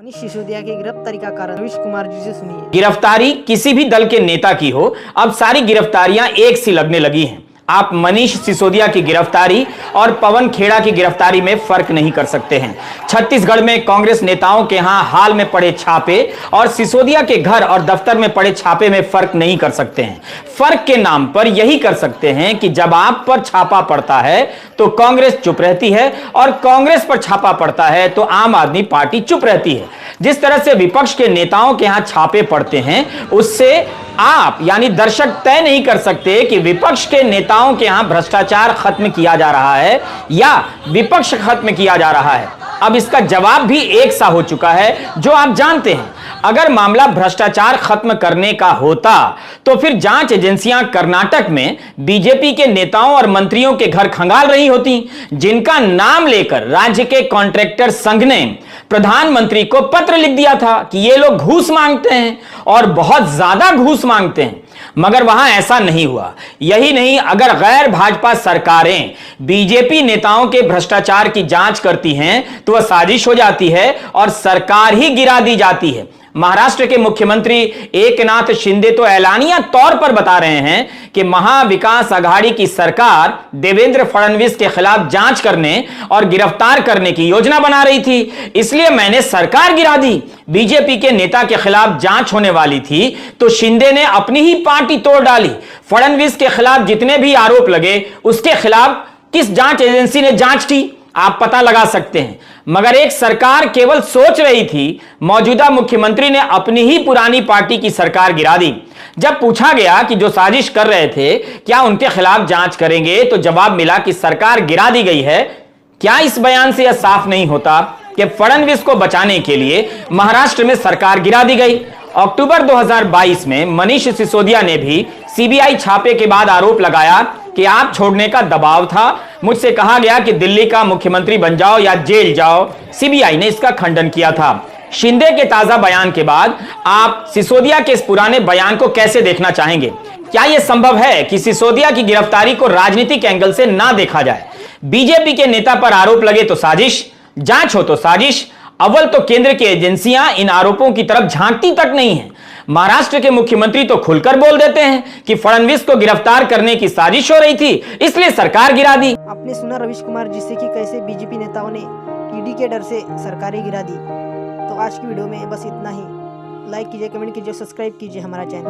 मनीष सिसोदिया की गिरफ्तारी का कारण रवीश कुमार जी से सुनिए। गिरफ्तारी किसी भी दल के नेता की हो, अब सारी गिरफ्तारियां एक सी लगने लगी हैं। आप मनीष सिसोदिया की गिरफ्तारी और पवन खेड़ा की गिरफ्तारी में फर्क नहीं कर सकते हैं। छत्तीसगढ़ में कांग्रेस नेताओं के यहां हाल में पड़े छापे और सिसोदिया के घर और दफ्तर में पड़े छापे में फर्क नहीं कर सकते हैं। फर्क के नाम पर यही कर सकते हैं कि जब आप पर छापा पड़ता है तो कांग्रेस चुप रहती है और कांग्रेस पर छापा पड़ता है तो आम आदमी पार्टी चुप रहती है। जिस तरह से विपक्ष के नेताओं के यहां छापे पड़ते हैं, उससे आप यानी दर्शक तय नहीं कर सकते कि विपक्ष के नेताओं के यहां भ्रष्टाचार खत्म किया जा रहा है या विपक्ष खत्म किया जा रहा है। अब इसका जवाब भी एक सा हो चुका है, जो आप जानते हैं। अगर मामला भ्रष्टाचार खत्म करने का होता तो फिर जांच एजेंसियां कर्नाटक में बीजेपी के नेताओं और मंत्रियों के घर खंगाल रही होती, जिनका नाम लेकर राज्य के कॉन्ट्रैक्टर संघ ने प्रधानमंत्री को पत्र लिख दिया था कि ये लोग घूस मांगते हैं और बहुत ज्यादा घूस मांगते हैं। मगर वहां ऐसा नहीं हुआ। यही नहीं, अगर गैर भाजपा सरकारें बीजेपी नेताओं के भ्रष्टाचार की जांच करती हैं तो वह साजिश हो जाती है और सरकार ही गिरा दी जाती है। महाराष्ट्र के मुख्यमंत्री एकनाथ शिंदे तो ऐलानिया तौर पर बता रहे हैं कि महाविकास आघाड़ी की सरकार देवेंद्र फडणवीस के खिलाफ जांच करने और गिरफ्तार करने की योजना बना रही थी, इसलिए मैंने सरकार गिरा दी। बीजेपी के नेता के खिलाफ जांच होने वाली थी तो शिंदे ने अपनी ही पार्टी तोड़ डाली। फडणवीस के खिलाफ जितने भी आरोप लगे उसके खिलाफ किस जांच एजेंसी ने जांच की, आप पता लगा सकते हैं। मगर एक सरकार केवल सोच रही थी, मौजूदा मुख्यमंत्री ने अपनी ही पुरानी पार्टी की सरकार गिरा दी। जब पूछा गया कि जो साजिश कर रहे थे क्या उनके खिलाफ जांच करेंगे, तो जवाब मिला कि सरकार गिरा दी गई है। क्या इस बयान से यह साफ नहीं होता कि फडणवीस को बचाने के लिए महाराष्ट्र में सरकार गिरा दी गई? अक्टूबर 2022 में मनीष सिसोदिया ने भी सीबीआई छापे के बाद आरोप लगाया कि आप छोड़ने का दबाव था। मुझसे कहा गया कि दिल्ली का मुख्यमंत्री बन जाओ या जेल जाओ। सीबीआई ने इसका खंडन किया था। शिंदे के ताजा बयान के बाद आप सिसोदिया के इस पुराने बयान को कैसे देखना चाहेंगे? क्या यह संभव है कि सिसोदिया की गिरफ्तारी को राजनीतिक एंगल से ना देखा जाए? बीजेपी के नेता पर आरोप लगे तो साजिश, जांच हो तो साजिश। अव्वल तो केंद्र की एजेंसियां इन आरोपों की तरफ झांकती तक नहीं है। महाराष्ट्र के मुख्यमंत्री तो खुलकर बोल देते हैं कि फडणवीस को गिरफ्तार करने की साजिश हो रही थी, इसलिए सरकार गिरा दी। आपने सुना रवीश कुमार जी से कि कैसे बीजेपी नेताओं ने ईडी के डर से सरकारें गिरा दी। तो आज की वीडियो में बस इतना ही। लाइक कीजिए, कमेंट कीजिए, सब्सक्राइब कीजिए हमारा चैनल।